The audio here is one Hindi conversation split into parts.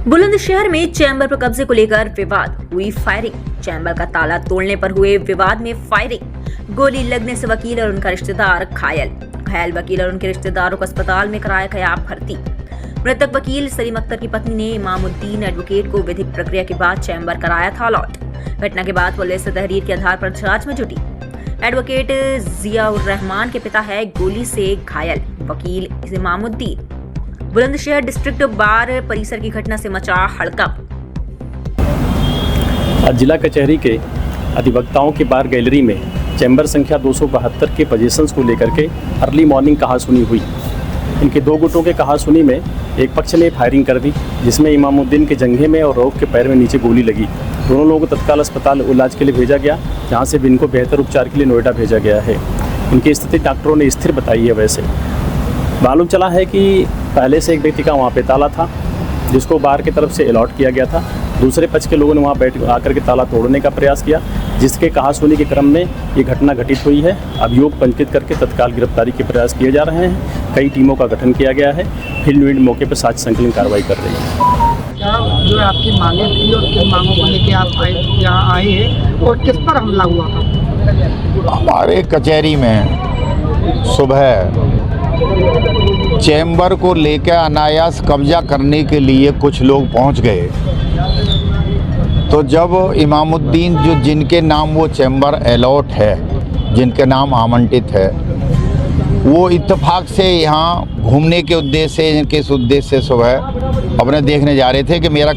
बुलंदशहर में चैम्बर पर कब्जे को लेकर विवाद, हुई फायरिंग। चैम्बर का ताला तोड़ने पर हुए विवाद में फायरिंग। गोली लगने से वकील और उनका रिश्तेदार घायल वकील और उनके रिश्तेदारों को अस्पताल में कराया गया भर्ती। मृतक वकील सलीम अख्तर की पत्नी ने इमामुद्दीन एडवोकेट को विधिक प्रक्रिया के बाद चैम्बर कराया था अलॉट। घटना के बाद पुलिस तहरीर के आधार पर जांच में जुटी। एडवोकेट जियाउर रहमान के पिता है गोली से घायल वकील इमामुद्दीन। बुलंदशहर डिस्ट्रिक्ट बार परिसर की घटना से मचा हड़कंप। जिला कचहरी के अधिवक्ताओं के बार गैलरी में चैम्बर संख्या 272 के पोजीशंस को लेकर के अर्ली मॉर्निंग कहासुनी हुई। इनके दो गुटों के कहासुनी में एक पक्ष ने फायरिंग कर दी, जिसमें इमामुद्दीन के जंघे में और रोक के पैर में नीचे गोली लगी। दोनों लोगों को तत्काल अस्पताल इलाज के लिए भेजा गया, जहां से इनको बेहतर उपचार के लिए नोएडा भेजा गया है। उनकी स्थिति डॉक्टरों ने स्थिर बताई है। वैसे मालूम चला है कि पहले से एक व्यक्ति का वहाँ पे ताला था, जिसको बाहर की तरफ से अलॉट किया गया था। दूसरे पक्ष के लोगों ने वहाँ बैठ आकर के ताला तोड़ने का प्रयास किया, जिसके कहासुनी के क्रम में ये घटना घटित हुई है। अभियोग पंजीकृत करके तत्काल गिरफ्तारी के प्रयास किए जा रहे हैं। कई टीमों का गठन किया गया है। फील्ड यूनिट मौके पर साक्ष्य संकलन कार्रवाई कर रही है। क्या जो आपकी मांगे थी और किन मांगों को लेकर आप यहाँ आए हैं और किस पर हमला हुआ था? हमारे कचहरी में सुबह चैम्बर को लेकर अनायास कब्जा करने के लिए कुछ लोग पहुंच गए। तो जब इमामुद्दीन जिनके नाम वो चैम्बर अलॉट है, जिनके नाम आमंत्रित है, वो इत्तेफाक से यहाँ घूमने के उद्देश्य से, किस उद्देश्य से सुबह अपने देखने जा रहे थे कि मेरा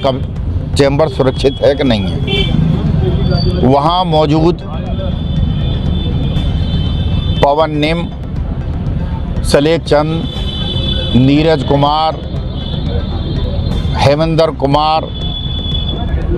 चैम्बर सुरक्षित है कि नहीं है। वहाँ मौजूद पवन निम, सलेख चंद, नीरज कुमार, हेमेंद्र कुमार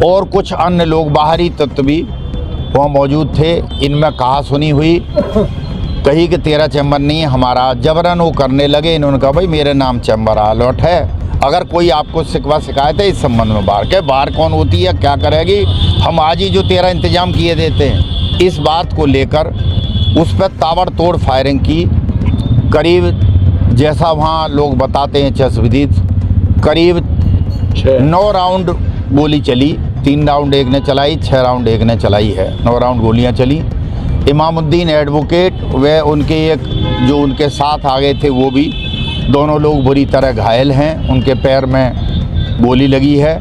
और कुछ अन्य लोग बाहरी तत्व भी वहाँ मौजूद थे। इनमें कहासुनी हुई, कही कि तेरा चैम्बर नहीं है हमारा। जबरन वो करने लगे। इन्होंने कहा भाई मेरे नाम चैम्बर अलॉट है, अगर कोई आपको शिकवा शिकायत है इस संबंध में बाहर कौन होती है, क्या करेगी, हम आज ही जो तेरा इंतजाम किए देते हैं। इस बात को लेकर उस पर ताबड़तोड़ फायरिंग की। करीब जैसा वहाँ लोग बताते हैं चस्विदित, करीब 9 राउंड गोली चली। 3 राउंड एक ने चलाई, 6 राउंड एक ने चलाई है। 9 राउंड गोलियाँ चली। इमामुद्दीन एडवोकेट व उनके एक जो उनके साथ आ गए थे वो भी, दोनों लोग बुरी तरह घायल हैं। उनके पैर में गोली लगी है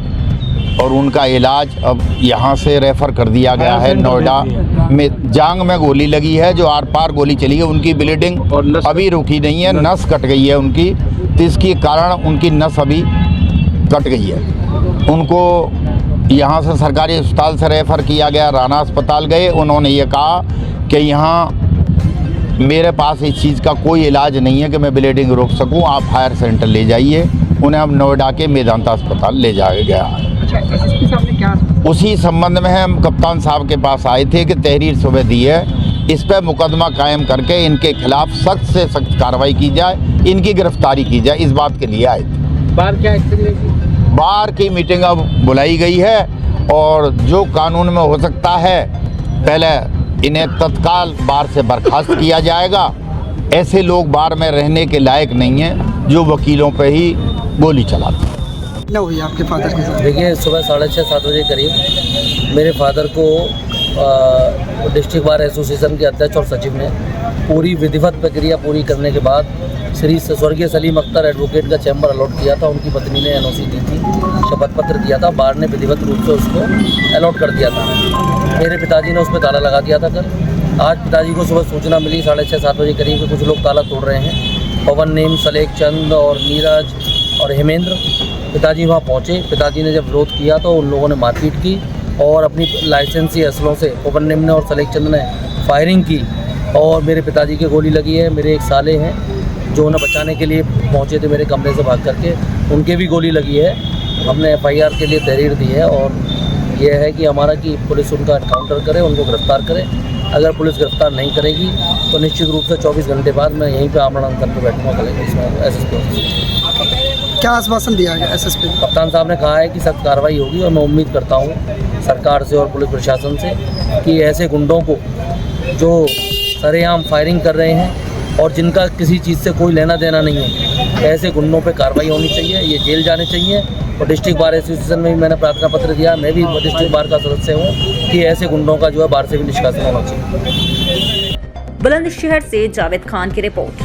और उनका इलाज अब यहाँ से रेफ़र कर दिया गया है नोएडा में। जांग में गोली लगी है, जो आर पार गोली चली है। उनकी ब्लीडिंग अभी रुकी नहीं है, नस कट गई है उनकी, तो इसके कारण उनकी नस अभी कट गई है। उनको यहाँ से सरकारी अस्पताल से रेफ़र किया गया, राना अस्पताल गए। उन्होंने ये कहा कि यहाँ मेरे पास इस चीज़ का कोई इलाज नहीं है कि मैं ब्लीडिंग रोक सकूं, आप हायर सेंटर ले जाइए। उन्हें अब नोएडा के मेदांता अस्पताल ले जाया गया है। एसएसपी साहब ने क्या? उसी संबंध में हम कप्तान साहब के पास आए थे कि तहरीर सुबह दी है, इस पर मुकदमा कायम करके इनके खिलाफ सख्त से सख्त कार्रवाई की जाए, इनकी गिरफ्तारी की जाए, इस बात के लिए आए थे। बार की मीटिंग अब बुलाई गई है और जो कानून में हो सकता है पहले इन्हें तत्काल बार से बर्खास्त किया जाएगा। ऐसे लोग बार में रहने के लायक नहीं हैं जो वकीलों पे ही गोली चलाते हैं। क्या हुई आपके फादर के साथ? देखिए, सुबह 6:30-7 बजे करीब मेरे फादर को डिस्ट्रिक्ट बार एसोसिएशन के अध्यक्ष और सचिव ने पूरी विधिवत प्रक्रिया पूरी करने के बाद श्री स्वर्गीय सलीम अख्तर एडवोकेट का चैम्बर अलॉट किया था। उनकी पत्नी ने एनओसी दी थी, शपथ पत्र दिया था, बार ने विधिवत रूप से उसको अलॉट कर दिया था। मेरे पिताजी ने उस पर ताला लगा दिया था कल। आज पिताजी को सुबह सूचना मिली 6:30-7 बजे करीब कि कुछ लोग ताला तोड़ रहे हैं। पवन नेम, सलेख चंद और नीरज और हेमेंद्र। पिताजी वहाँ पहुँचे। पिताजी ने जब विरोध किया तो उन लोगों ने मारपीट की और अपनी लाइसेंसी असलों से पवन नेम ने और सलेख चंद ने फायरिंग की और मेरे पिताजी की गोली लगी है। मेरे एक साले हैं जो उन्हें बचाने के लिए पहुँचे थे मेरे कमरे से भाग करके, उनके भी गोली लगी है। हमने FIR के लिए तहरीर दी है और यह है कि हमारा कि पुलिस उनका एनकाउंटर करे, उनको गिरफ्तार करे। अगर पुलिस गिरफ्तार नहीं करेगी तो निश्चित रूप से 24 घंटे बाद मैं यहीं पे आमरण अनशन पर बैठूंगा कलेक्टर इसमें SSP। क्या आश्वासन दिया गया SSP? कप्तान साहब ने कहा है कि सख्त कार्रवाई होगी और मैं उम्मीद करता हूँ सरकार से और पुलिस प्रशासन से कि ऐसे गुंडों को जो सरेआम फायरिंग कर रहे हैं, और जिनका किसी चीज़ से कोई लेना देना नहीं है, ऐसे गुंडों पे कार्रवाई होनी चाहिए, ये जेल जाने चाहिए। और डिस्ट्रिक्ट बार एसोसिएशन में भी मैंने प्रार्थना पत्र दिया, मैं भी डिस्ट्रिक्ट बार का सदस्य हूँ कि ऐसे गुंडों का जो है बार से भी निष्कासन होना चाहिए। बुलंदशहर से जावेद खान की रिपोर्ट।